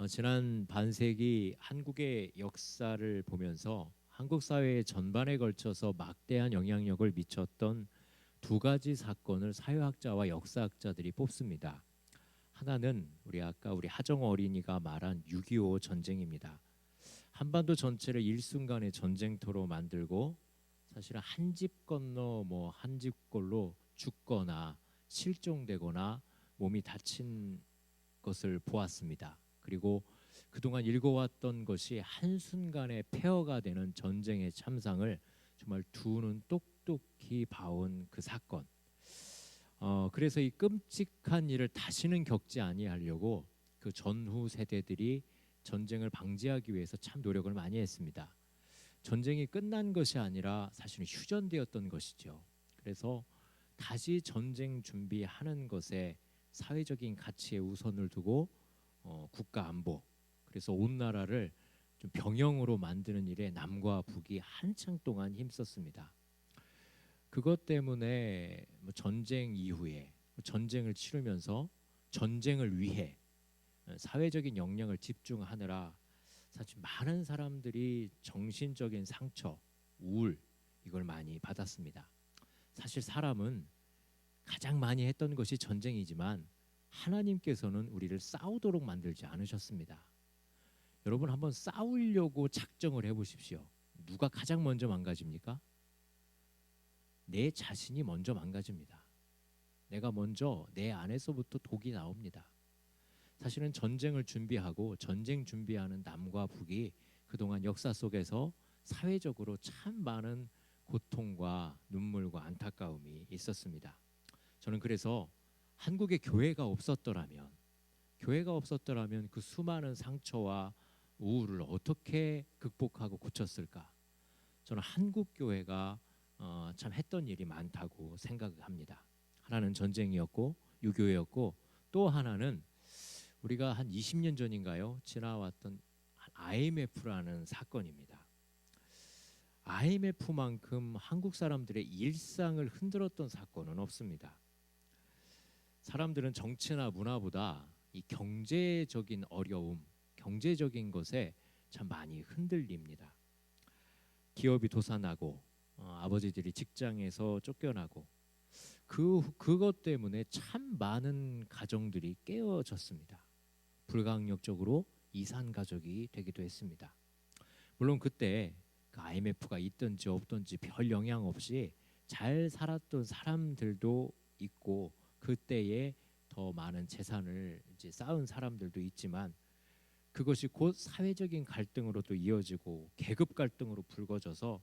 지난 반세기 한국의 역사를 보면서 한국 사회 전반에 걸쳐서 막대한 영향력을 미쳤던 두 가지 사건을 사회학자와 역사학자들이 뽑습니다. 하나는 우리 하정 어린이가 말한 6.25 전쟁입니다. 한반도 전체를 일순간의 전쟁터로 만들고 사실은 한 집 건너 한 집꼴로 죽거나 실종되거나 몸이 다친 것을 보았습니다. 그리고 그동안 읽어왔던 것이 한순간에 폐허가 되는 전쟁의 참상을 정말 두 눈 똑똑히 봐온 그 사건. 그래서 이 끔찍한 일을 다시는 겪지 아니하려고 그 전후 세대들이 전쟁을 방지하기 위해서 참 노력을 많이 했습니다. 전쟁이 끝난 것이 아니라 사실은 휴전되었던 것이죠. 그래서 다시 전쟁 준비하는 것에 사회적인 가치에 우선을 두고 국가 안보, 그래서 온 나라를 좀 병영으로 만드는 일에 남과 북이 한창 동안 힘썼습니다. 그것 때문에 전쟁 이후에 전쟁을 치르면서 전쟁을 위해 사회적인 역량을 집중하느라 사실 많은 사람들이 정신적인 상처, 우울 이걸 많이 받았습니다. 사실 사람은 가장 많이 했던 것이 전쟁이지만 하나님께서는 우리를 싸우도록 만들지 않으셨습니다. 여러분 한번 싸우려고 작정을 해보십시오. 누가 가장 먼저 망가집니까? 내 자신이 먼저 망가집니다. 내가 먼저 내 안에서부터 독이 나옵니다. 사실은 전쟁을 준비하고 전쟁 준비하는 남과 북이 그동안 역사 속에서 사회적으로 참 많은 고통과 눈물과 안타까움이 있었습니다. 저는 그래서 한국에 교회가 없었더라면 그 수많은 상처와 우울을 어떻게 극복하고 고쳤을까? 저는 한국 교회가 참 했던 일이 많다고 생각합니다. 하나는 전쟁이었고 유교였고 또 하나는 우리가 한 20년 전인가요? 지나왔던 IMF라는 사건입니다. IMF만큼 한국 사람들의 일상을 흔들었던 사건은 없습니다. 사람들은 정치나 문화보다 이 경제적인 어려움, 경제적인 것에 참 많이 흔들립니다. 기업이 도산하고 아버지들이 직장에서 쫓겨나고 그것 때문에 참 많은 가정들이 깨어졌습니다. 불가항력적으로 이산 가족이 되기도 했습니다. 물론 그때 그 IMF가 있든지 없든지 별 영향 없이 잘 살았던 사람들도 있고 그때에 더 많은 재산을 이제 쌓은 사람들도 있지만 그것이 곧 사회적인 갈등으로도 이어지고 계급 갈등으로 불거져서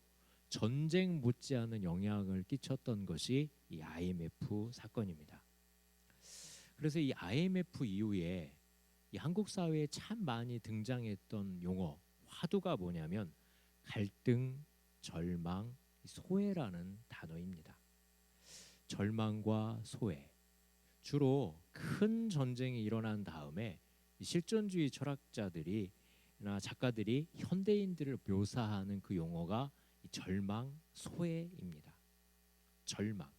전쟁 못지않은 영향을 끼쳤던 것이 이 IMF 사건입니다. 그래서 이 IMF 이후에 이 한국 사회에 참 많이 등장했던 용어, 화두가 뭐냐면 갈등, 절망, 소외라는 단어입니다. 절망과 소외. 주로 큰 전쟁이 일어난 다음에 실존주의 철학자들이나 작가들이 현대인들을 묘사하는 그 용어가 절망, 소외입니다. 절망.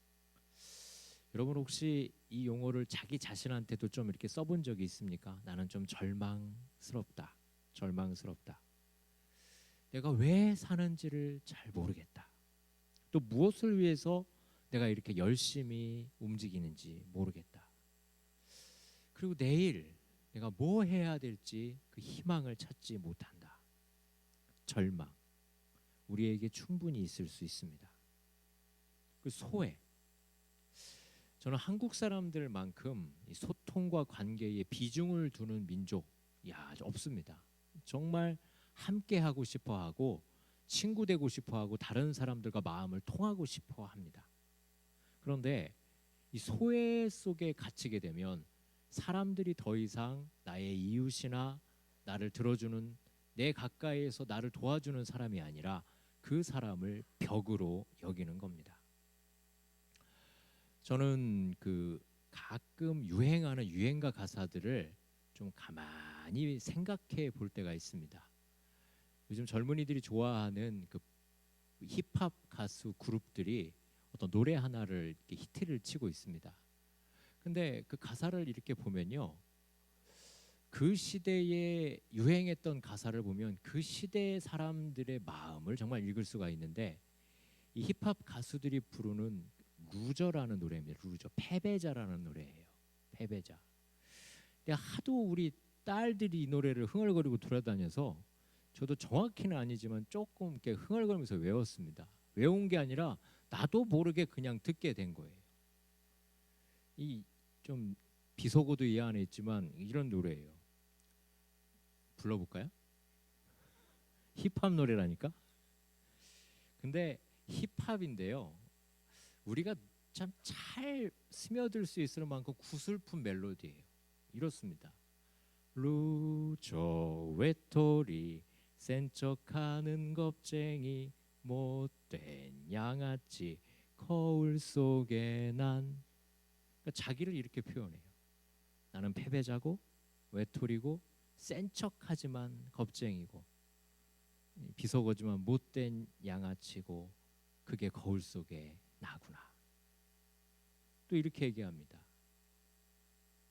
여러분 혹시 이 용어를 자기 자신한테도 좀 이렇게 써본 적이 있습니까? 나는 좀 절망스럽다. 절망스럽다. 내가 왜 사는지를 잘 모르겠다. 또 무엇을 위해서 내가 이렇게 열심히 움직이는지 모르겠다. 그리고 내일 내가 뭐 해야 될지 그 희망을 찾지 못한다. 절망. 우리에게 충분히 있을 수 있습니다. 그 소외. 저는 한국 사람들만큼 이 소통과 관계에 비중을 두는 민족 없습니다. 정말 함께 하고 싶어 하고 친구 되고 싶어 하고 다른 사람들과 마음을 통하고 싶어 합니다. 그런데 이 소외 속에 갇히게 되면 사람들이 더 이상 나의 이웃이나 나를 들어주는 내 가까이에서 나를 도와주는 사람이 아니라 그 사람을 벽으로 여기는 겁니다. 저는 그 가끔 유행하는 유행가 가사들을 좀 가만히 생각해 볼 때가 있습니다. 요즘 젊은이들이 좋아하는 그 힙합 가수 그룹들이 어떤 노래 하나를 이렇게 히트를 치고 있습니다. 근데 그 가사를 이렇게 보면요, 그 시대에 유행했던 가사를 보면 그 시대의 사람들의 마음을 정말 읽을 수가 있는데, 이 힙합 가수들이 부르는 루저라는 노래입니다. 루저, 패배자라는 노래예요. 패배자. 근데 하도 우리 딸들이 이 노래를 흥얼거리고 돌아다녀서 저도 정확히는 아니지만 조금 이렇게 흥얼거리면서 외웠습니다. 외운 게 아니라 나도 모르게 그냥 듣게 된 거예요. 이 좀 비속어도 이 안에 있지만 이런 노래예요. 불러볼까요? 힙합 노래라니까. 근데 힙합인데요, 우리가 참 잘 스며들 수 있을 만큼 구슬픈 멜로디예요. 이렇습니다. 루저 외톨이 센 척하는 겁쟁이 못된 양아치 거울 속에 난. 그러니까 자기를 이렇게 표현해요. 나는 패배자고 외톨이고 센 척하지만 겁쟁이고 비속어지만 못된 양아치고 그게 거울 속에 나구나. 또 이렇게 얘기합니다.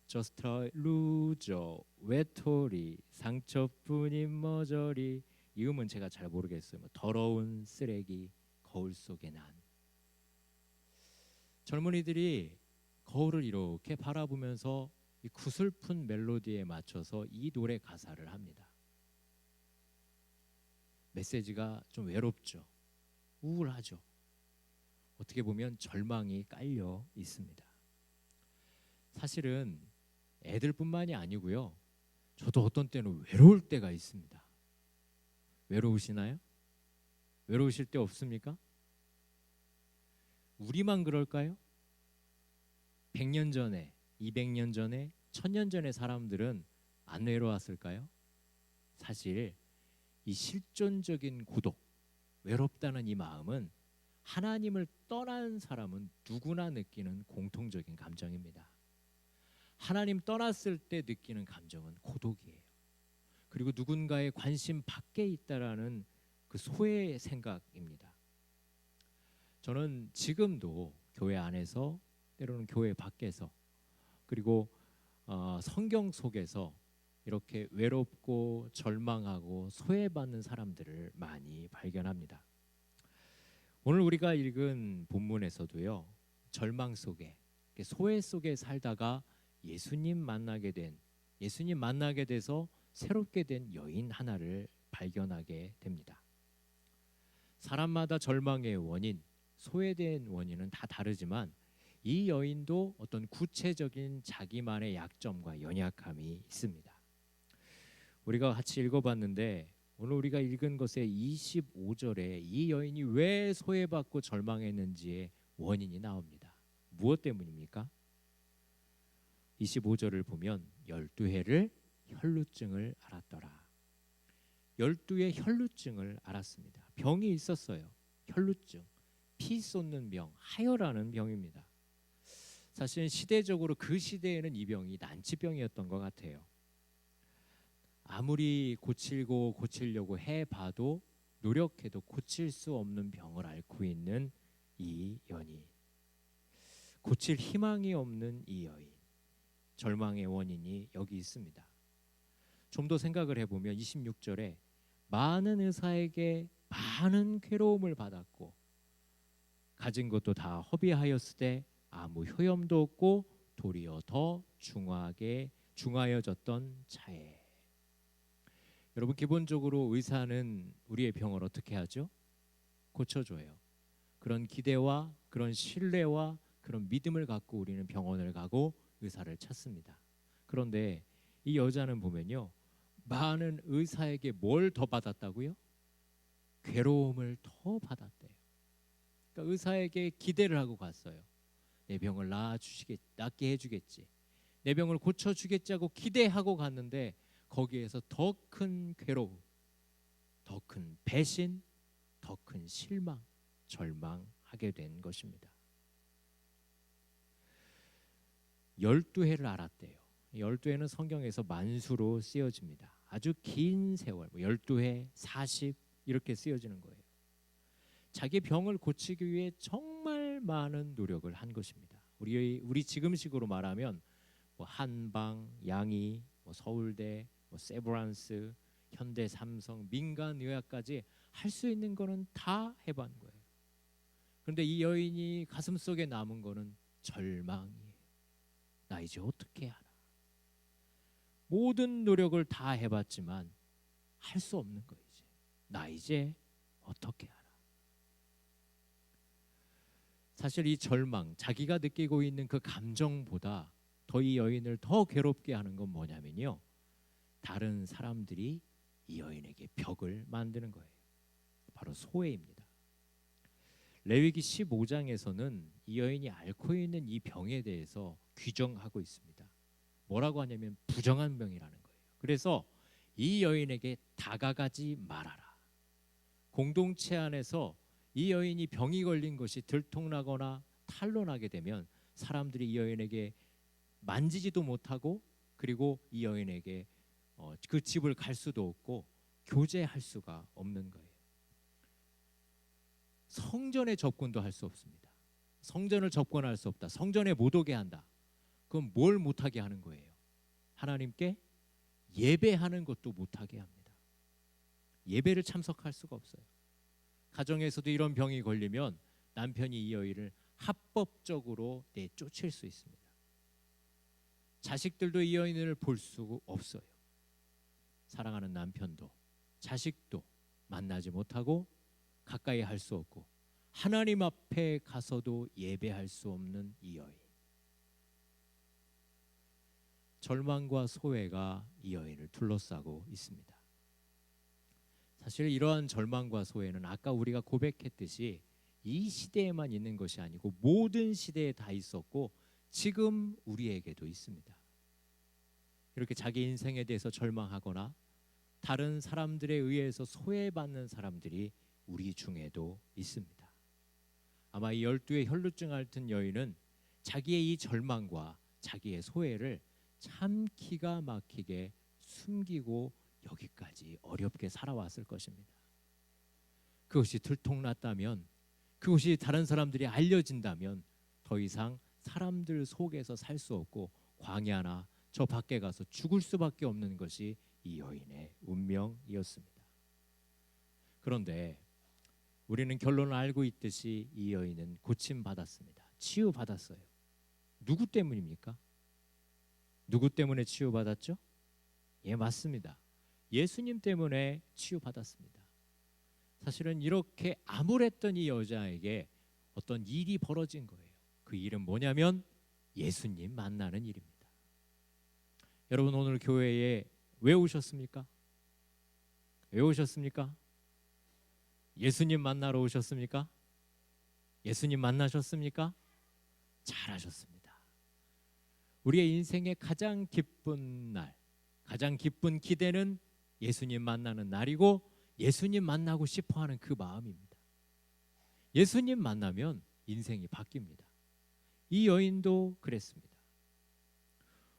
Just a loser, 외톨이, 상처뿐인 머저리. 이 음은 제가 잘 모르겠어요. 더러운 쓰레기, 거울 속에 난. 젊은이들이 거울을 이렇게 바라보면서 이 구슬픈 멜로디에 맞춰서 이 노래 가사를 합니다. 메시지가 좀 외롭죠. 우울하죠. 어떻게 보면 절망이 깔려 있습니다. 사실은 애들뿐만이 아니고요, 저도 어떤 때는 외로울 때가 있습니다. 외로우시나요? 외로우실 때 없습니까? 우리만 그럴까요? 100년 전에, 200년 전에, 1000년 전에 사람들은 안 외로웠을까요? 사실 이 실존적인 고독, 외롭다는 이 마음은 하나님을 떠난 사람은 누구나 느끼는 공통적인 감정입니다. 하나님 떠났을 때 느끼는 감정은 고독이에요. 그리고 누군가의 관심 밖에 있다라는 그 소외의 생각입니다. 저는 지금도 교회 안에서, 때로는 교회 밖에서, 그리고 성경 속에서 이렇게 외롭고 절망하고 소외받는 사람들을 많이 발견합니다. 오늘 우리가 읽은 본문에서도요, 절망 속에, 소외 속에 살다가 예수님 만나게 돼서 새롭게 된 여인 하나를 발견하게 됩니다. 사람마다 절망의 원인, 소외된 원인은 다 다르지만 이 여인도 어떤 구체적인 자기만의 약점과 연약함이 있습니다. 우리가 같이 읽어봤는데 오늘 우리가 읽은 것의 25절에 이 여인이 왜 소외받고 절망했는지의 원인이 나옵니다. 무엇 때문입니까? 25절을 보면 12해를 혈루증을 앓았더라. 12의 혈루증을 앓았습니다. 병이 있었어요. 혈루증, 피 쏟는 병, 하혈하는 병입니다. 사실 시대적으로 그 시대에는 이 병이 난치병이었던 것 같아요. 아무리 고치려고 해봐도 노력해도 고칠 수 없는 병을 앓고 있는 이 여인, 고칠 희망이 없는 이 여인, 절망의 원인이 여기 있습니다. 좀 더 생각을 해보면 26절에 많은 의사에게 많은 괴로움을 받았고 가진 것도 다 허비하였을 때 아무 효염도 없고 도리어 더 중하여졌던 차에. 여러분, 기본적으로 의사는 우리의 병을 어떻게 하죠? 고쳐줘요. 그런 기대와 그런 신뢰와 그런 믿음을 갖고 우리는 병원을 가고 의사를 찾습니다. 그런데 이 여자는 보면요, 많은 의사에게 뭘 더 받았다고요? 괴로움을 더 받았대요. 그러니까 의사에게 기대를 하고 갔어요. 내 병을 낫게 해주겠지, 내 병을 고쳐주겠지 하고 기대하고 갔는데 거기에서 더 큰 괴로움, 더 큰 배신, 더 큰 실망, 절망하게 된 것입니다. 12해를 앓았대요. 12해는 성경에서 만수로 쓰여집니다. 아주 긴 세월, 12해, 40 이렇게 쓰여지는 거예요. 자기 병을 고치기 위해 정말 많은 노력을 한 것입니다. 우리 지금식으로 말하면 한방, 양의, 뭐 서울대, 뭐 세브란스, 현대, 삼성, 민간 의학까지 할 수 있는 거는 다 해본 거예요. 그런데 이 여인이 가슴속에 남은 거는 절망이에요. 나 이제 어떻게 하나. 모든 노력을 다 해봤지만 할 수 없는 거예요. 나 이제 어떻게 하나. 사실 이 절망, 자기가 느끼고 있는 그 감정보다 더 이 여인을 더 괴롭게 하는 건 뭐냐면요, 다른 사람들이 이 여인에게 벽을 만드는 거예요. 바로 소외입니다. 레위기 15장에서는 이 여인이 앓고 있는 이 병에 대해서 규정하고 있습니다. 뭐라고 하냐면 부정한 병이라는 거예요. 그래서 이 여인에게 다가가지 말아라. 공동체 안에서 이 여인이 병이 걸린 것이 들통나거나 탄로나게 되면 사람들이 이 여인에게 만지지도 못하고, 그리고 이 여인에게 그 집을 갈 수도 없고 교제할 수가 없는 거예요. 성전에 접근도 할 수 없습니다. 성전을 접근할 수 없다. 성전에 못 오게 한다. 그럼 뭘 못하게 하는 거예요? 하나님께 예배하는 것도 못하게 합니다. 예배를 참석할 수가 없어요. 가정에서도 이런 병이 걸리면 남편이 이 여인을 합법적으로 내쫓을 수 있습니다. 자식들도 이 여인을 볼 수 없어요. 사랑하는 남편도 자식도 만나지 못하고 가까이 할 수 없고 하나님 앞에 가서도 예배할 수 없는 이 여인. 절망과 소외가 이 여인을 둘러싸고 있습니다. 사실 이러한 절망과 소외는 아까 우리가 고백했듯이 이 시대에만 있는 것이 아니고 모든 시대에 다 있었고 지금 우리에게도 있습니다. 이렇게 자기 인생에 대해서 절망하거나 다른 사람들에 의해서 소외받는 사람들이 우리 중에도 있습니다. 아마 이 12의 혈루증 앓던 여인은 자기의 이 절망과 자기의 소외를 참 기가 막히게 숨기고 여기까지 어렵게 살아왔을 것입니다. 그것이 들통났다면, 그것이 다른 사람들이 알려진다면 더 이상 사람들 속에서 살 수 없고 광야나 저 밖에 가서 죽을 수밖에 없는 것이 이 여인의 운명이었습니다. 그런데 우리는 결론을 알고 있듯이 이 여인은 고침받았습니다. 치유받았어요. 누구 때문입니까? 누구 때문에 치유받았죠? 예, 맞습니다. 예수님 때문에 치유받았습니다. 사실은 이렇게 암울했던 이 여자에게 어떤 일이 벌어진 거예요. 그 일은 뭐냐면 예수님 만나는 일입니다. 여러분, 오늘 교회에 왜 오셨습니까? 왜 오셨습니까? 예수님 만나러 오셨습니까? 예수님 만나셨습니까? 잘하셨습니다. 우리의 인생의 가장 기쁜 날, 가장 기쁜 기대는 예수님 만나는 날이고 예수님 만나고 싶어하는 그 마음입니다. 예수님 만나면 인생이 바뀝니다. 이 여인도 그랬습니다.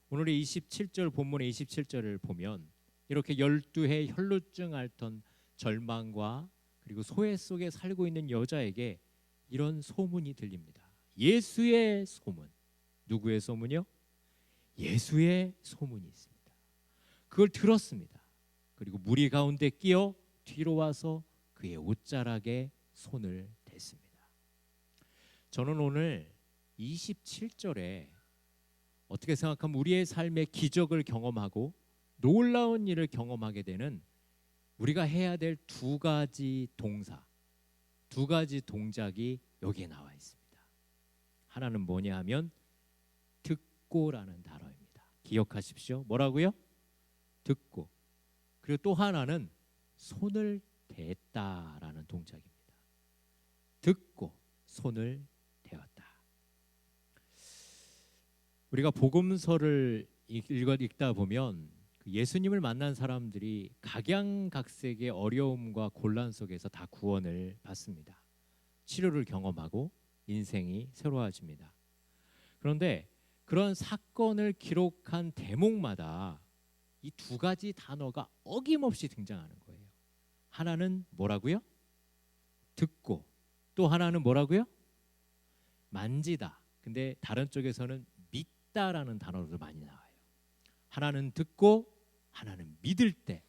오늘의 27절 본문의 27절을 보면 이렇게 12해 혈루증 앓던 절망과 그리고 소외 속에 살고 있는 여자에게 이런 소문이 들립니다. 예수의 소문. 누구의 소문이요? 예수의 소문이 있습니다. 그걸 들었습니다. 그리고 무리 가운데 끼어 뒤로 와서 그의 옷자락에 손을 댔습니다. 저는 오늘 27절에 어떻게 생각하면 우리의 삶의 기적을 경험하고 놀라운 일을 경험하게 되는 우리가 해야 될 두 가지 동사, 두 가지 동작이 여기에 나와 있습니다. 하나는 뭐냐 하면 듣고라는 단어입니다. 기억하십시오. 뭐라고요? 듣고. 그리고 또 하나는 손을 댔다라는 동작입니다. 듣고 손을 대었다. 우리가 복음서를 읽다 보면 예수님을 만난 사람들이 각양각색의 어려움과 곤란 속에서 다 구원을 받습니다. 치료를 경험하고 인생이 새로워집니다. 그런데 그런 사건을 기록한 대목마다 이 두 가지 단어가 어김없이 등장하는 거예요. 하나는 뭐라고요? 듣고. 또 하나는 뭐라고요? 만지다. 근데 다른 쪽에서는 믿다라는 단어도 많이 나와요. 하나는 듣고 하나는 믿을 때.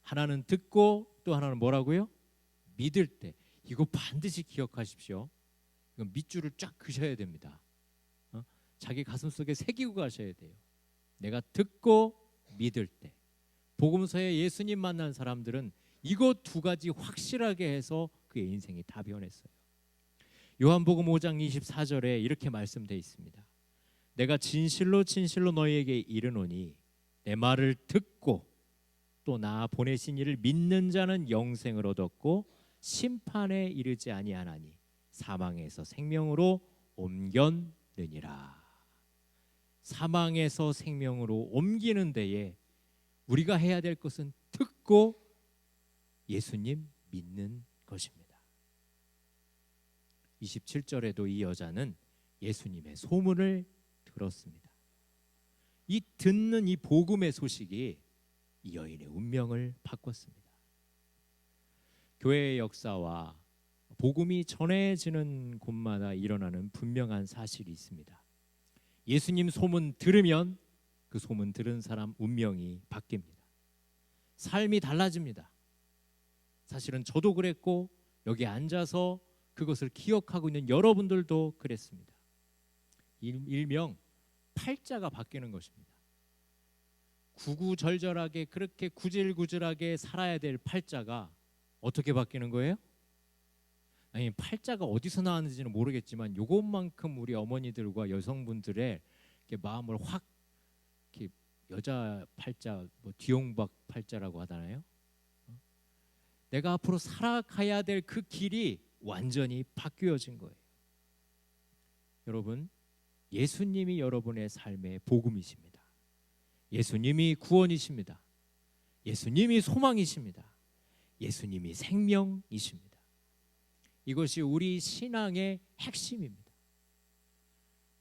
하나는 듣고 또 하나는 뭐라고요? 믿을 때. 이거 반드시 기억하십시오. 이건 밑줄을 쫙 그셔야 됩니다. 자기 가슴 속에 새기고 가셔야 돼요. 내가 듣고 믿을 때. 복음서에 예수님 만난 사람들은 이거 두 가지 확실하게 해서 그의 인생이 다 변했어요. 요한복음 5장 24절에 이렇게 말씀되어 있습니다. 내가 진실로 진실로 너희에게 이르노니 내 말을 듣고 또 나 보내신 이를 믿는 자는 영생을 얻었고 심판에 이르지 아니하나니 사망에서 생명으로 옮겼느니라. 사망에서 생명으로 옮기는 데에 우리가 해야 될 것은 듣고 예수님 믿는 것입니다. 27절에도 이 여자는 예수님의 소문을 들었습니다. 이 듣는 이 복음의 소식이 이 여인의 운명을 바꿨습니다. 교회의 역사와 복음이 전해지는 곳마다 일어나는 분명한 사실이 있습니다. 예수님 소문 들으면 그 소문 들은 사람 운명이 바뀝니다. 삶이 달라집니다. 사실은 저도 그랬고 여기 앉아서 그것을 기억하고 있는 여러분들도 그랬습니다. 일명 팔자가 바뀌는 것입니다. 구구절절하게 그렇게 구질구질하게 살아야 될 팔자가 어떻게 바뀌는 거예요? 아니, 팔자가 어디서 나왔는지는 모르겠지만 요것만큼 우리 어머니들과 여성분들의 이렇게 마음을 확 이렇게 여자 팔자, 뭐 뒤홍박 팔자라고 하잖아요. 내가 앞으로 살아가야 될 그 길이 완전히 바뀌어진 거예요. 여러분, 예수님이 여러분의 삶의 복음이십니다. 예수님이 구원이십니다. 예수님이 소망이십니다. 예수님이 생명이십니다. 이것이 우리 신앙의 핵심입니다.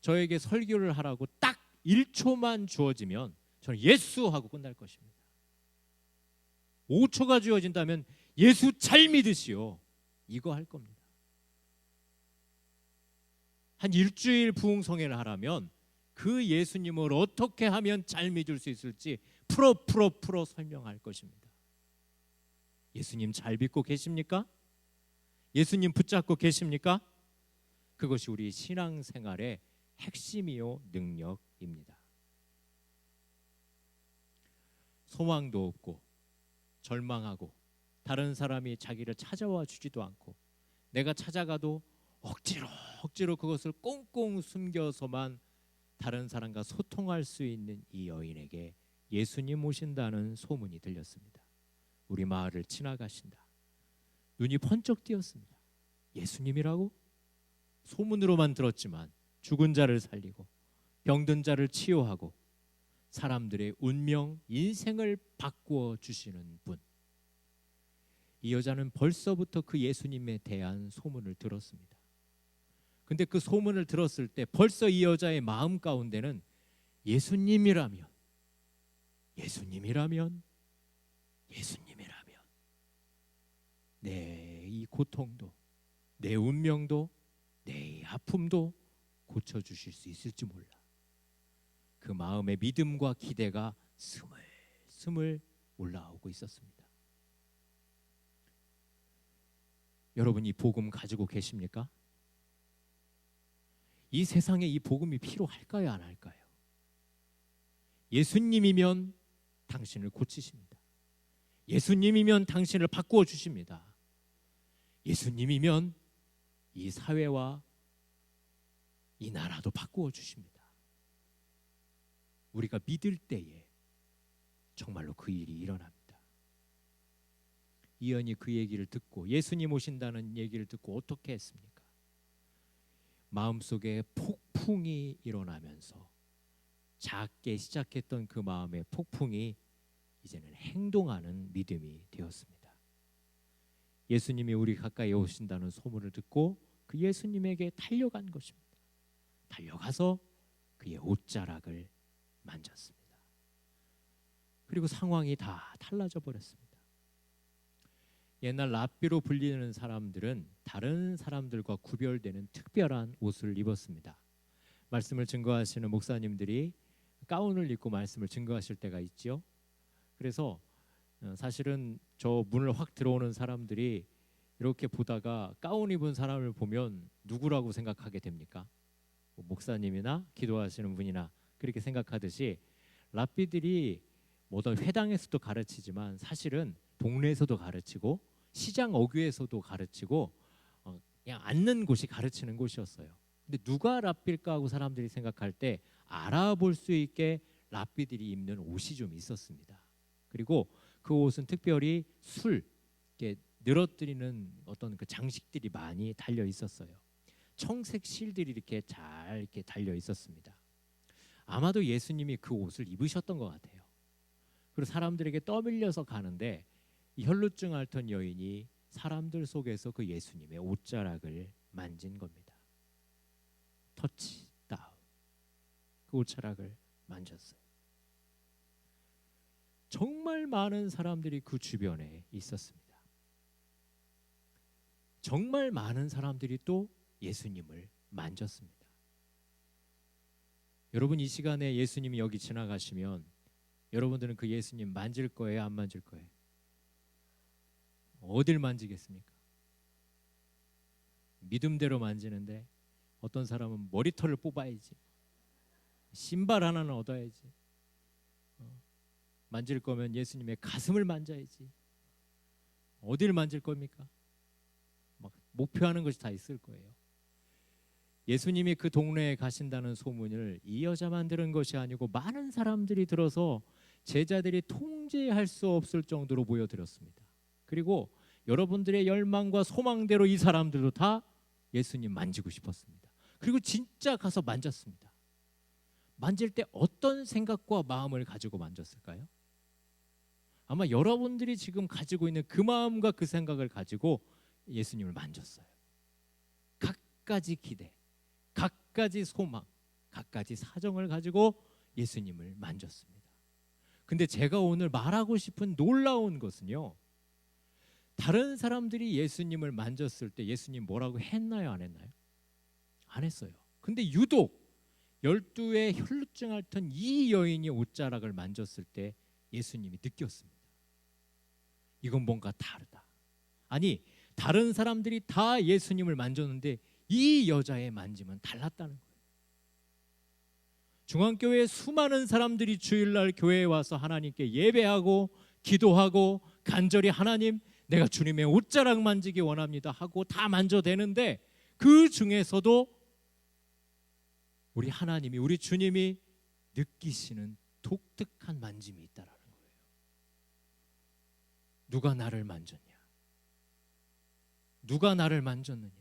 저에게 설교를 하라고 딱 1초만 주어지면 저는 예수 하고 끝날 것입니다. 5초가 주어진다면 예수 잘 믿으시오, 이거 할 겁니다. 한 일주일 부흥성회를 하라면 그 예수님을 어떻게 하면 잘 믿을 수 있을지 풀어 설명할 것입니다. 예수님 잘 믿고 계십니까? 예수님 붙잡고 계십니까? 그것이 우리 신앙생활의 핵심이요 능력입니다. 소망도 없고 절망하고 다른 사람이 자기를 찾아와 주지도 않고 내가 찾아가도 억지로 그것을 꽁꽁 숨겨서만 다른 사람과 소통할 수 있는 이 여인에게 예수님 오신다는 소문이 들렸습니다. 우리 마을을 지나가신다. 눈이 번쩍 띄었습니다. 예수님이라고? 소문으로만 들었지만 죽은 자를 살리고 병든 자를 치유하고 사람들의 운명, 인생을 바꾸어 주시는 분. 이 여자는 벌써부터 그 예수님에 대한 소문을 들었습니다. 근데 그 소문을 들었을 때 벌써 이 여자의 마음 가운데는 예수님이라면 내 이 고통도, 내 운명도, 내 이 아픔도 고쳐주실 수 있을지 몰라. 그 마음의 믿음과 기대가 스물스물 올라오고 있었습니다. 여러분, 이 복음 가지고 계십니까? 이 세상에 이 복음이 필요할까요, 안 할까요? 예수님이면 당신을 고치십니다. 예수님이면 당신을 바꾸어 주십니다. 예수님이면 이 사회와 이 나라도 바꾸어 주십니다. 우리가 믿을 때에 정말로 그 일이 일어납니다. 이 여인이 그 얘기를 듣고 예수님 오신다는 얘기를 듣고 어떻게 했습니까? 마음속에 폭풍이 일어나면서 작게 시작했던 그 마음의 폭풍이 이제는 행동하는 믿음이 되었습니다. 예수님이 우리 가까이 오신다는 소문을 듣고 그 예수님에게 달려간 것입니다. 달려가서 그의 옷자락을 만졌습니다. 그리고 상황이 다 달라져 버렸습니다. 옛날 랍비로 불리는 사람들은 다른 사람들과 구별되는 특별한 옷을 입었습니다. 말씀을 증거하시는 목사님들이 가운을 입고 말씀을 증거하실 때가 있지요. 그래서 사실은 저 문을 확 들어오는 사람들이 이렇게 보다가 가운 입은 사람을 보면 누구라고 생각하게 됩니까? 뭐 목사님이나 기도하시는 분이나 그렇게 생각하듯이 랍비들이 뭐 어떤 회당에서도 가르치지만 사실은 동네에서도 가르치고 시장 어귀에서도 가르치고 그냥 앉는 곳이 가르치는 곳이었어요. 근데 누가 랍비일까 하고 사람들이 생각할 때 알아볼 수 있게 랍비들이 입는 옷이 좀 있었습니다. 그리고 그 옷은 특별히 이렇게 늘어뜨리는 어떤 그 장식들이 많이 달려 있었어요. 청색 실들이 이렇게 잘 이렇게 달려 있었습니다. 아마도 예수님이 그 옷을 입으셨던 것 같아요. 그리고 사람들에게 떠밀려서 가는데 이 혈루증 앓던 여인이 사람들 속에서 그 예수님의 옷자락을 만진 겁니다. 터치 다운. 그 옷자락을 만졌어요. 정말 많은 사람들이 그 주변에 있었습니다. 정말 많은 사람들이 또 예수님을 만졌습니다. 여러분 이 시간에 예수님이 여기 지나가시면 여러분들은 그 예수님 만질 거예요? 안 만질 거예요? 어딜 만지겠습니까? 믿음대로 만지는데 어떤 사람은 머리털을 뽑아야지, 신발 하나는 얻어야지, 만질 거면 예수님의 가슴을 만져야지. 어딜 만질 겁니까? 막 목표하는 것이 다 있을 거예요. 예수님이 그 동네에 가신다는 소문을 이 여자만 들은 것이 아니고 많은 사람들이 들어서 제자들이 통제할 수 없을 정도로 모여들었습니다. 그리고 여러분들의 열망과 소망대로 이 사람들도 다 예수님 만지고 싶었습니다. 그리고 진짜 가서 만졌습니다. 만질 때 어떤 생각과 마음을 가지고 만졌을까요? 아마 여러분들이 지금 가지고 있는 그 마음과 그 생각을 가지고 예수님을 만졌어요. 갖가지 기대, 갖가지 소망, 갖가지 사정을 가지고 예수님을 만졌습니다. 근데 제가 오늘 말하고 싶은 놀라운 것은요, 다른 사람들이 예수님을 만졌을 때 예수님 뭐라고 했나요? 안 했나요? 안 했어요. 근데 유독 12의 혈루증 앓던 이 여인이 옷자락을 만졌을 때 예수님이 느꼈습니다. 이건 뭔가 다르다. 아니, 다른 사람들이 다 예수님을 만졌는데 이 여자의 만짐은 달랐다는 거예요. 중앙교회에 수많은 사람들이 주일날 교회에 와서 하나님께 예배하고 기도하고 간절히 하나님, 내가 주님의 옷자락 만지기 원합니다 하고 다 만져대는데 그 중에서도 우리 하나님이, 우리 주님이 느끼시는 독특한 만짐이 있다라는 거예요. 누가 나를 만졌냐? 누가 나를 만졌느냐?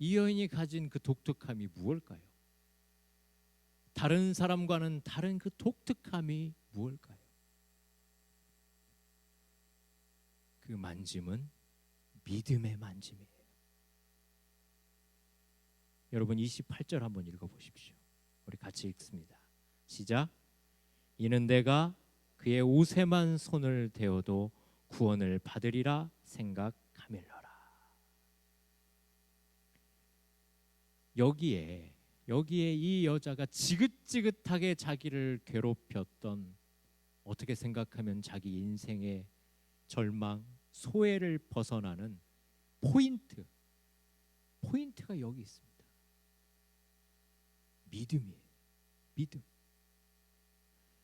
이 여인이 가진 그 독특함이 무엇일까요? 다른 사람과는 다른 그 독특함이 무엇일까요? 그 만짐은 믿음의 만짐이에요. 여러분 28절 한번 읽어보십시오. 우리 같이 읽습니다. 시작. 이는 내가 그의 옷에만 손을 대어도 구원을 받으리라 생각하밀러라. 여기에 이 여자가 지긋지긋하게 자기를 괴롭혔던, 어떻게 생각하면 자기 인생의 절망, 소외를 벗어나는 포인트가 여기 있습니다. 믿음이에요.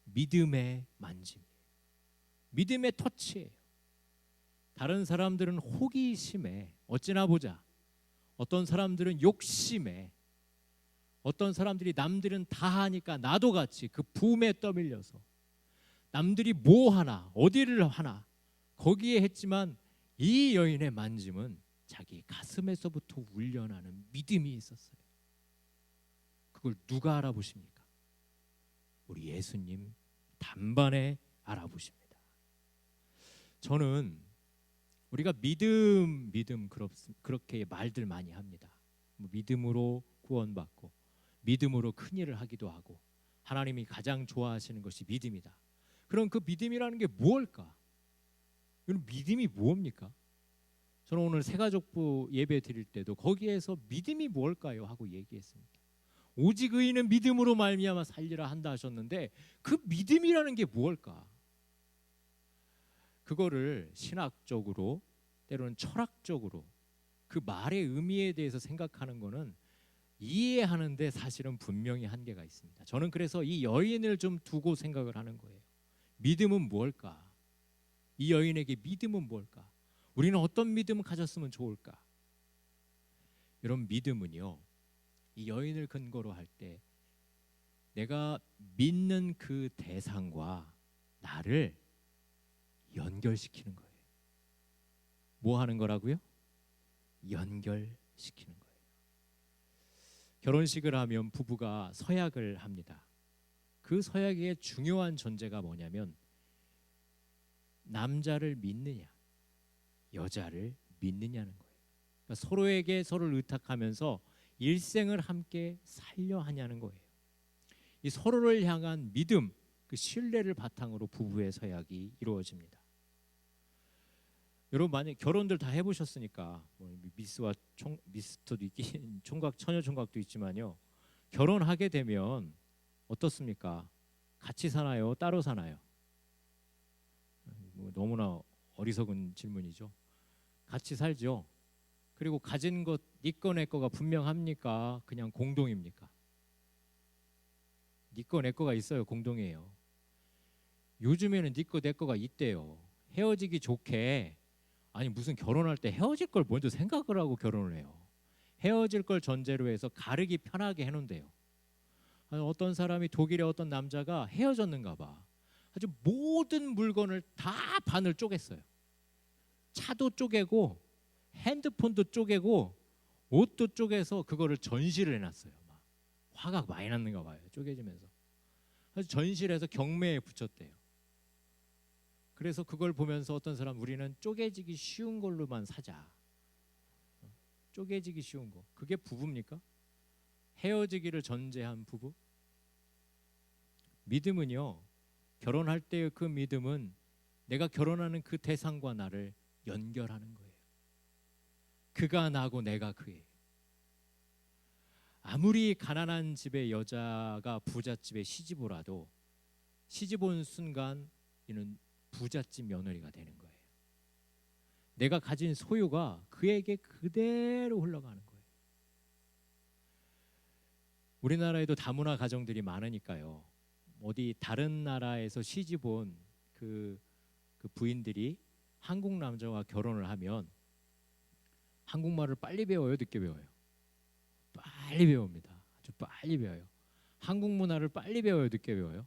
믿음의 만짐이에요. 믿음의 터치예요. 다른 사람들은 호기심에, 어찌나 보자, 어떤 사람들은 욕심에, 어떤 사람들이 남들은 다 하니까 나도 같이 그 붐에 떠밀려서 남들이 뭐 하나, 어디를 하나 거기에 했지만 이 여인의 만짐은 자기 가슴에서부터 울려나는 믿음이 있었어요. 그걸 누가 알아보십니까? 우리 예수님 단번에 알아보십니다. 저는 우리가 믿음 그렇게 말들 많이 합니다. 믿음으로 구원받고 믿음으로 큰일을 하기도 하고 하나님이 가장 좋아하시는 것이 믿음이다. 그럼 그 믿음이라는 게 무엇일까? 이건 믿음이 무엇입니까? 저는 오늘 새가족부 예배 드릴 때도 거기에서 믿음이 무엇일까요? 하고 얘기했습니다. 오직 의인은 믿음으로 말미암아 살리라 한다 하셨는데 그 믿음이라는 게 무엇일까? 그거를 신학적으로 때로는 철학적으로 그 말의 의미에 대해서 생각하는 거는 이해하는데 사실은 분명히 한계가 있습니다. 저는 그래서 이 여인을 좀 두고 생각을 하는 거예요. 믿음은 무엇일까? 이 여인에게 믿음은 무엇일까? 우리는 어떤 믿음을 가졌으면 좋을까? 여러분, 믿음은요, 이 여인을 근거로 할 때 내가 믿는 그 대상과 나를 연결시키는 거예요. 뭐 하는 거라고요? 연결시키는 거예요. 결혼식을 하면 부부가 서약을 합니다. 그 서약의 중요한 전제가 뭐냐면 남자를 믿느냐, 여자를 믿느냐는 거예요. 그러니까 서로에게 서로를 의탁하면서 일생을 함께 살려 하냐는 거예요. 이 서로를 향한 믿음, 그 신뢰를 바탕으로 부부의 서약이 이루어집니다. 여러분, 만약 결혼들 다 해보셨으니까 뭐 미스와 미스터도 있긴 총각 처녀 총각도 있지만요. 결혼하게 되면 어떻습니까? 같이 사나요? 따로 사나요? 뭐 너무나 어리석은 질문이죠. 같이 살죠. 그리고 가진 것 네 거 내 거가 분명합니까? 그냥 공동입니까? 네 거 내 거가 있어요. 공동이에요. 요즘에는 네 거 내 거가 있대요. 헤어지기 좋게. 아니 무슨 결혼할 때 헤어질 걸 먼저 생각을 하고 결혼을 해요. 헤어질 걸 전제로 해서 가르기 편하게 해놓은대요. 어떤 사람이 독일의 어떤 남자가 헤어졌는가 봐. 아주 모든 물건을 다 반을 쪼갰어요. 차도 쪼개고 핸드폰도 쪼개고 옷도 쪼개서 그거를 전시를 해놨어요. 막 화가 많이 났는가 봐요. 쪼개지면서. 그래서 전시를 해서 경매에 붙였대요. 그래서 그걸 보면서 어떤 사람 우리는 쪼개지기 쉬운 걸로만 사자. 쪼개지기 쉬운 거. 그게 부부입니까? 헤어지기를 전제한 부부? 믿음은요. 결혼할 때의 그 믿음은 내가 결혼하는 그 대상과 나를 연결하는 거예요. 그가 나고 내가 그예요. 아무리 가난한 집의 여자가 부잣집에 시집 오라도 시집 온 순간 이는 부잣집 며느리가 되는 거예요. 내가 가진 소유가 그에게 그대로 흘러가는 거예요. 우리나라에도 다문화 가정들이 많으니까요. 어디 다른 나라에서 시집 온 그 부인들이 한국 남자와 결혼을 하면 한국말을 빨리 배워요, 늦게 배워요? 빨리 배웁니다. 아주 빨리 배워요. 한국 문화를 빨리 배워요, 늦게 배워요?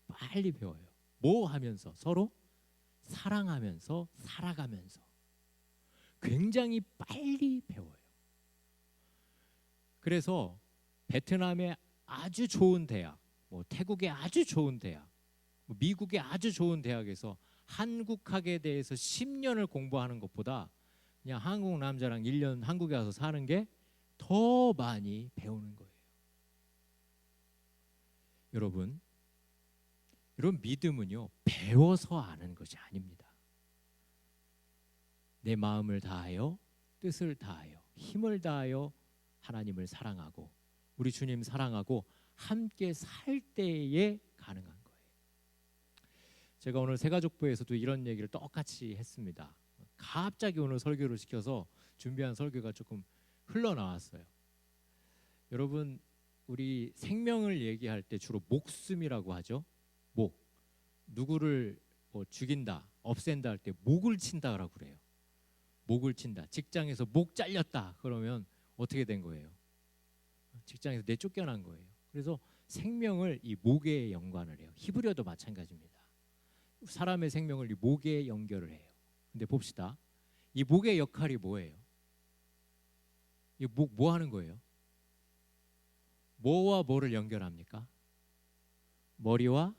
빨리 배워요. 뭐 하면서? 서로 사랑하면서 살아가면서 굉장히 빨리 배워요. 그래서 베트남의 아주 좋은 대학, 뭐 태국의 아주 좋은 대학, 뭐 미국의 아주 좋은 대학에서 한국학에 대해서 10년을 공부하는 것보다 그냥 한국 남자랑 1년 한국에 와서 사는 게 더 많이 배우는 거예요. 여러분 믿음은요 배워서 아는 것이 아닙니다. 내 마음을 다하여 뜻을 다하여 힘을 다하여 하나님을 사랑하고 우리 주님 사랑하고 함께 살 때에 가능한 거예요. 제가 오늘 새가족부에서도 이런 얘기를 똑같이 했습니다. 갑자기 오늘 설교를 시켜서 준비한 설교가 조금 흘러나왔어요. 여러분 우리 생명을 얘기할 때 주로 목숨이라고 하죠. 목. 누구를 뭐 죽인다, 없앤다 할 때 목을 친다라고 그래요. 목을 친다. 직장에서 목 잘렸다 그러면 어떻게 된 거예요? 직장에서 내쫓겨난 거예요. 그래서 생명을 이 목에 연관을 해요. 히브리어도 마찬가지입니다. 사람의 생명을 이 목에 연결을 해요. 근데 봅시다. 이 목의 역할이 뭐예요? 이 목 뭐 하는 거예요? 뭐와 뭐를 연결합니까? 머리와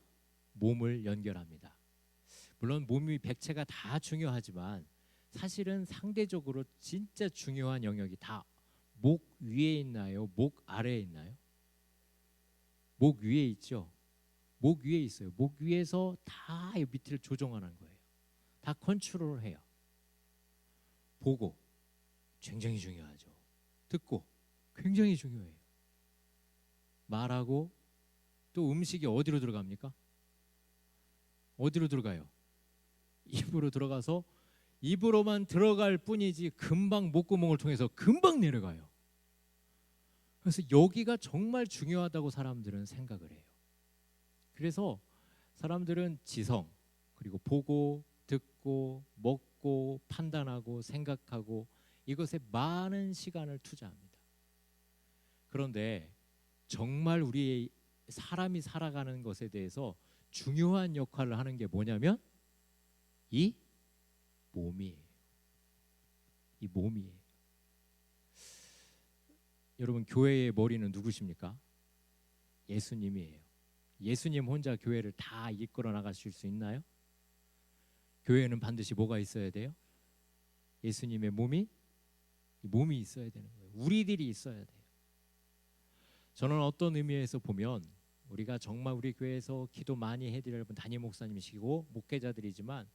몸을 연결합니다. 물론 몸이 백체가 다 중요하지만 사실은 상대적으로 진짜 중요한 영역이 다 목 위에 있나요? 목 아래에 있나요? 목 위에 있죠. 목 위에 있어요. 목 위에서 다 밑을 조정하는 거예요. 다 컨트롤해요. 보고 굉장히 중요하죠. 듣고 굉장히 중요해요. 말하고 또 음식이 어디로 들어갑니까? 어디로 들어가요? 입으로 들어가서 입으로만 들어갈 뿐이지 금방 목구멍을 통해서 금방 내려가요. 그래서 여기가 정말 중요하다고 사람들은 생각을 해요. 그래서 사람들은 지성, 그리고 보고, 듣고, 먹고, 판단하고, 생각하고 이것에 많은 시간을 투자합니다. 그런데 정말 우리 사람이 살아가는 것에 대해서 중요한 역할을 하는 게 뭐냐면 이 몸이에요. 이 몸이에요. 여러분, 교회의 머리는 누구십니까? 예수님이에요. 예수님 혼자 교회를 다 이끌어 나가실 수 있나요? 교회는 반드시 뭐가 있어야 돼요? 예수님의 몸이 있어야 되는 거예요. 우리들이 있어야 돼요. 저는 어떤 의미에서 보면 우리가 정말 우리 교회에서 기도 많이 해드릴 여러분, 담임 목사님이시고 목회자들이지만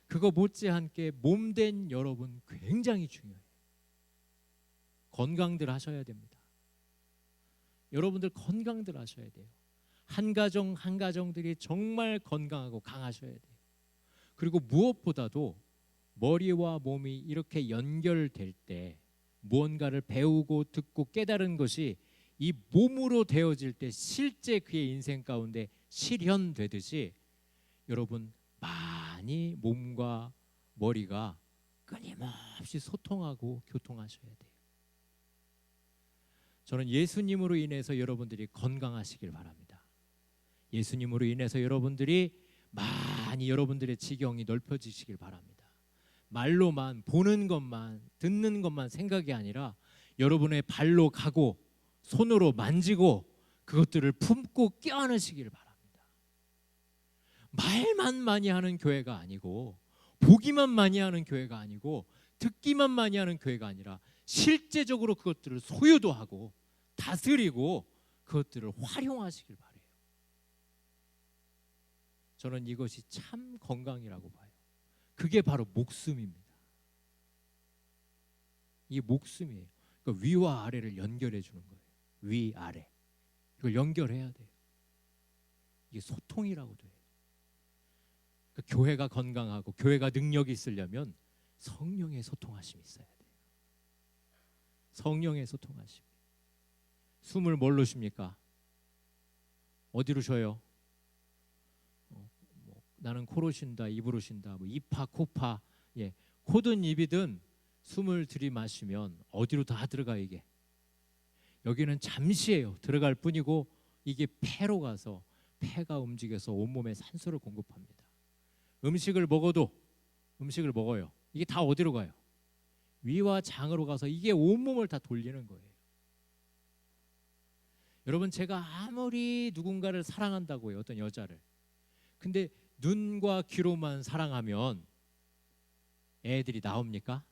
그거 못지않게 몸된 여러분 굉장히 중요해요. 건강들 하셔야 됩니다. 여러분들 건강들 하셔야 돼요. 한 가정 한 가정들이 정말 건강하고 강하셔야 돼요. 그리고 무엇보다도 머리와 몸이 이렇게 연결될 때 무언가를 배우고 듣고 깨달은 것이 이 몸으로 되어질 때 실제 그의 인생 가운데 실현되듯이 여러분 많이 몸과 머리가 끊임없이 소통하고 교통하셔야 돼요. 저는 예수님으로 인해서 여러분들이 건강하시길 바랍니다. 예수님으로 인해서 여러분들이 많이 여러분들의 지경이 넓혀지시길 바랍니다. 말로만 보는 것만 듣는 것만 생각이 아니라 여러분의 발로 가고 손으로 만지고 그것들을 품고 껴안으시길 바랍니다. 말만 많이 하는 교회가 아니고 보기만 많이 하는 교회가 아니고 듣기만 많이 하는 교회가 아니라 실제적으로 그것들을 소유도 하고 다스리고 그것들을 활용하시길 바라요. 저는 이것이 참 건강이라고 봐요. 그게 바로 목숨입니다. 이게 목숨이에요. 그러니까 위와 아래를 연결해 주는 거예요. 위, 아래. 이걸 연결해야 돼요. 이게 소통이라고 돼요. 그러니까 교회가 건강하고 교회가 능력이 있으려면 성령의 소통하심이 있어야 돼요. 성령의 소통하심. 숨을 뭘로 쉽니까? 어디로 쉬어요? 나는 코로 쉰다, 입으로 쉰다, 입파, 코파, 코든 입이든 숨을 들이마시면 어디로 다 들어가. 이게 여기는 잠시예요. 들어갈 뿐이고 이게 폐로 가서 폐가 움직여서 온몸에 산소를 공급합니다. 음식을 먹어요. 이게 다 어디로 가요? 위와 장으로 가서 이게 온몸을 다 돌리는 거예요. 여러분, 제가 아무리 누군가를 사랑한다고 해요. 어떤 여자를. 근데 눈과 귀로만 사랑하면 애들이 나옵니까?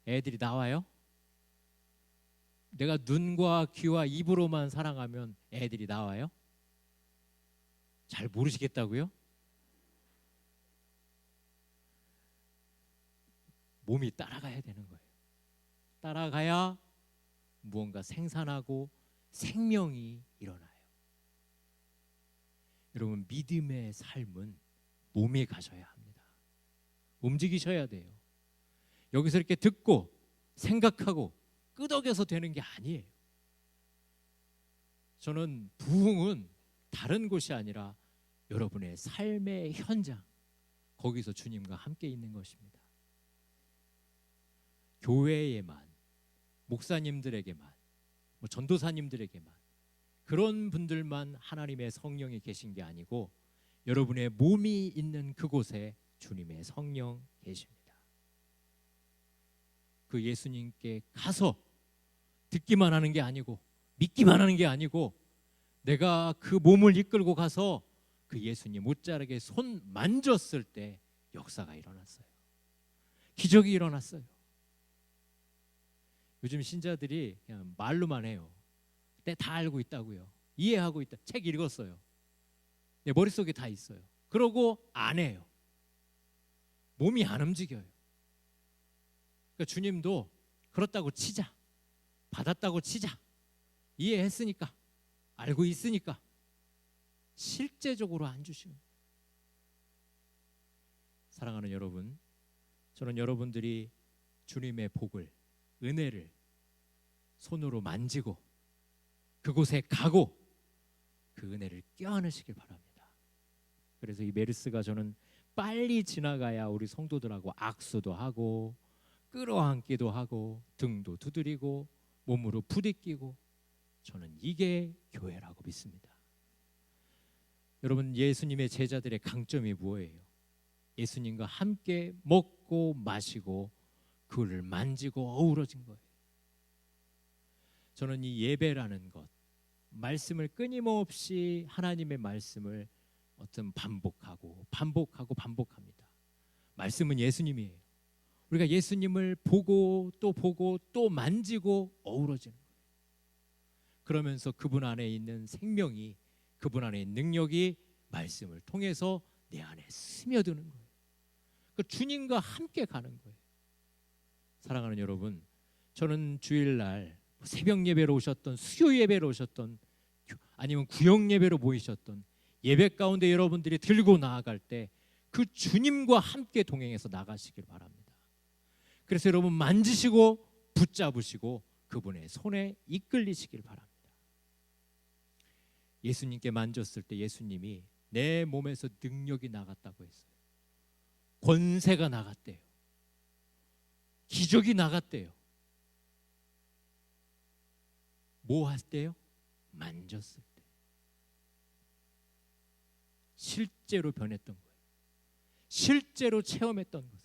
애들이 나와요? 내가 눈과 귀와 입으로만 사랑하면 애들이 나와요? 잘 모르시겠다고요? 몸이 따라가야 되는 거예요. 따라가야 무언가 생산하고 생명이 일어나요. 여러분, 믿음의 삶은 몸에 가셔야 합니다. 움직이셔야 돼요. 여기서 이렇게 듣고 생각하고 끄덕여서 되는 게 아니에요. 저는 부흥은 다른 곳이 아니라 여러분의 삶의 현장, 거기서 주님과 함께 있는 것입니다. 교회에만, 목사님들에게만, 전도사님들에게만, 그런 분들만 하나님의 성령이 계신 게 아니고 여러분의 몸이 있는 그곳에 주님의 성령 계십니다. 그 예수님께 가서 듣기만 하는 게 아니고 믿기만 하는 게 아니고 내가 그 몸을 이끌고 가서 그 예수님 옷자락에 손 만졌을 때 역사가 일어났어요. 기적이 일어났어요. 요즘 신자들이 그냥 말로만 해요. 때 다 알고 있다고요. 이해하고 있다. 책 읽었어요. 내 머릿속에 다 있어요. 그러고 안 해요. 몸이 안 움직여요. 그러니까 주님도 그렇다고 치자, 받았다고 치자, 이해했으니까, 알고 있으니까 실제적으로 안 주시는 거예요. 사랑하는 여러분, 저는 여러분들이 주님의 복을, 은혜를 손으로 만지고 그곳에 가고 그 은혜를 껴안으시길 바랍니다. 그래서 이 메르스가 저는 빨리 지나가야 우리 성도들하고 악수도 하고 끌어안기도 하고 등도 두드리고 몸으로 부딪히고, 저는 이게 교회라고 믿습니다. 여러분, 예수님의 제자들의 강점이 뭐예요? 예수님과 함께 먹고 마시고 그를 만지고 어우러진 거예요. 저는 이 예배라는 것, 말씀을 끊임없이 하나님의 말씀을 반복하고 반복합니다. 말씀은 예수님이에요. 우리가 예수님을 보고 또 만지고 어우러지는 거예요. 그러면서 그분 안에 있는 생명이, 그분 안에 있는 능력이 말씀을 통해서 내 안에 스며드는 거예요. 그 주님과 함께 가는 거예요. 사랑하는 여러분, 저는 주일날 새벽 예배로 오셨던, 수요 예배로 오셨던, 아니면 구역 예배로 모이셨던 예배 가운데 여러분들이 들고 나아갈 때 그 주님과 함께 동행해서 나가시길 바랍니다. 그래서 여러분 만지시고 붙잡으시고 그분의 손에 이끌리시길 바랍니다. 예수님께 만졌을 때 예수님이 내 몸에서 능력이 나갔다고 했어요. 권세가 나갔대요. 기적이 나갔대요. 뭐 했대요? 만졌을 때. 실제로 변했던 거예요. 실제로 체험했던 거예요.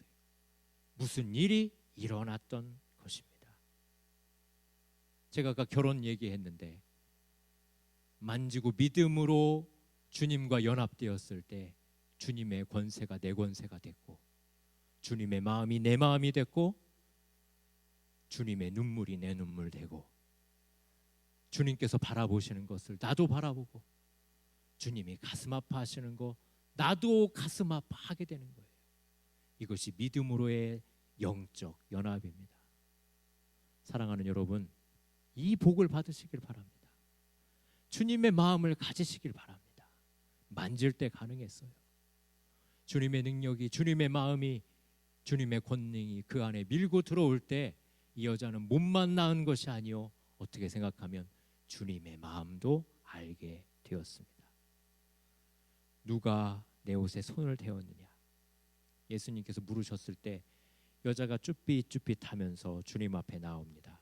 무슨 일이 일어났던 것입니다. 제가 아까 결혼 얘기했는데, 만지고 믿음으로 주님과 연합되었을 때 주님의 권세가 내 권세가 됐고, 주님의 마음이 내 마음이 됐고, 주님의 눈물이 내 눈물 되고, 주님께서 바라보시는 것을 나도 바라보고, 주님이 가슴 아파하시는 거 나도 가슴 아파하게 되는 거예요. 이것이 믿음으로의 영적 연합입니다. 사랑하는 여러분, 이 복을 받으시길 바랍니다. 주님의 마음을 가지시길 바랍니다. 만질 때 가능했어요. 주님의 능력이, 주님의 마음이, 주님의 권능이 그 안에 밀고 들어올 때 이 여자는 몸만 나은 것이 아니요, 어떻게 생각하면 주님의 마음도 알게 되었습니다. 누가 내 옷에 손을 대었느냐? 예수님께서 물으셨을 때 여자가 쭈삣쭈삣하면서 주님 앞에 나옵니다.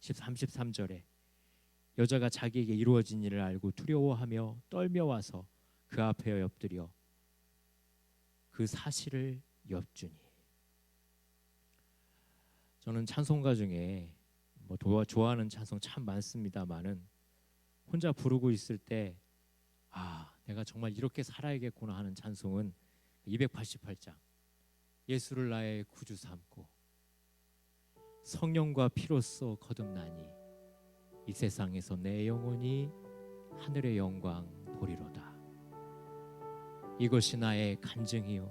33절에 여자가 자기에게 이루어진 일을 알고 두려워하며 떨며 와서 그 앞에 엎드려 그 사실을 엽주니. 저는 찬송가 중에 좋아하는 찬송 참 많습니다만은 혼자 부르고 있을 때 내가 정말 이렇게 살아야겠구나 하는 찬송은 288장, 예수를 나의 구주 삼고 성령과 피로써 거듭나니 이 세상에서 내 영혼이 하늘의 영광 보리로다. 이것이 나의 간증이요,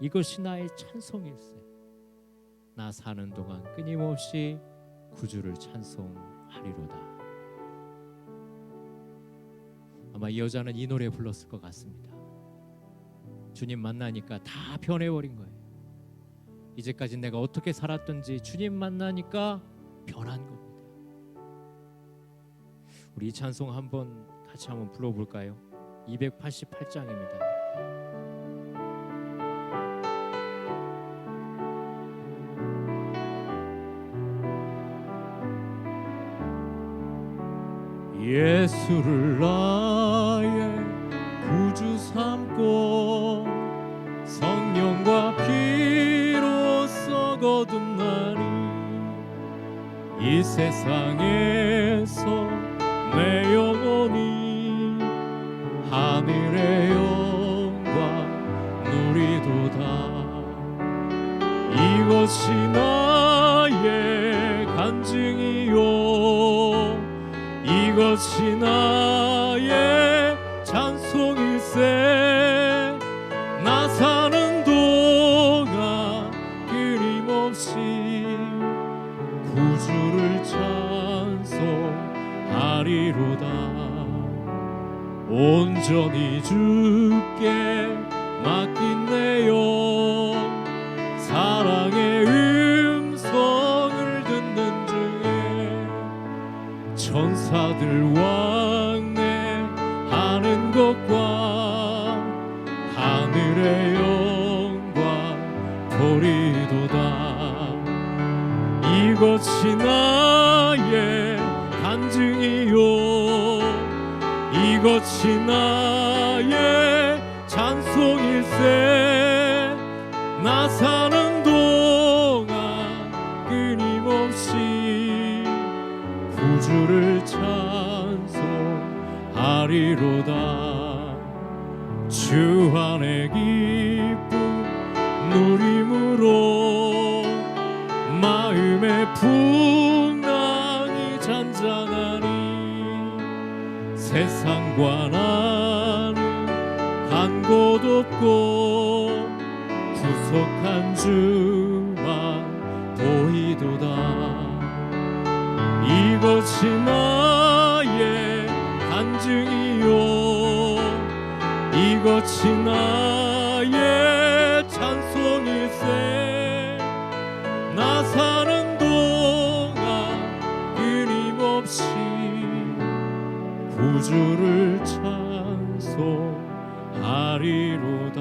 이것이 나의 찬송일세. 나 사는 동안 끊임없이 구주를 찬송하리로다. 아마 이 여자는 이 노래 불렀을 것 같습니다. 주님 만나니까 다 변해버린 거예요. 이제까지 내가 어떻게 살았던지 주님 만나니까 변한 겁니다. 우리 이 찬송 같이 한번 불러볼까요? 288장입니다. 예수를 나의 구주 삼고 성령과 피로써 거듭나니 이 세상에서 내 영혼이 하늘의 영광 누리도다. 이것이 나의 간증이요, 이것이 나의 찬송일세. 나 사는 동안 끊임없이 구주를 찬송하리로다. 이것이 나의 찬송일세. 나 사는 동안 끊임없이 구주를 찬송하리로다. 주 안에 기쁨 누림으로 마음의 풍랑이 잔잔하니 세상과 나는 간 곳 없고 구속한 주만 보이도다. 이것이 나의 간증이요 이것이 나의 찬송일세. 나 사는 동안 끊임없이 구주를 찬송하리로다.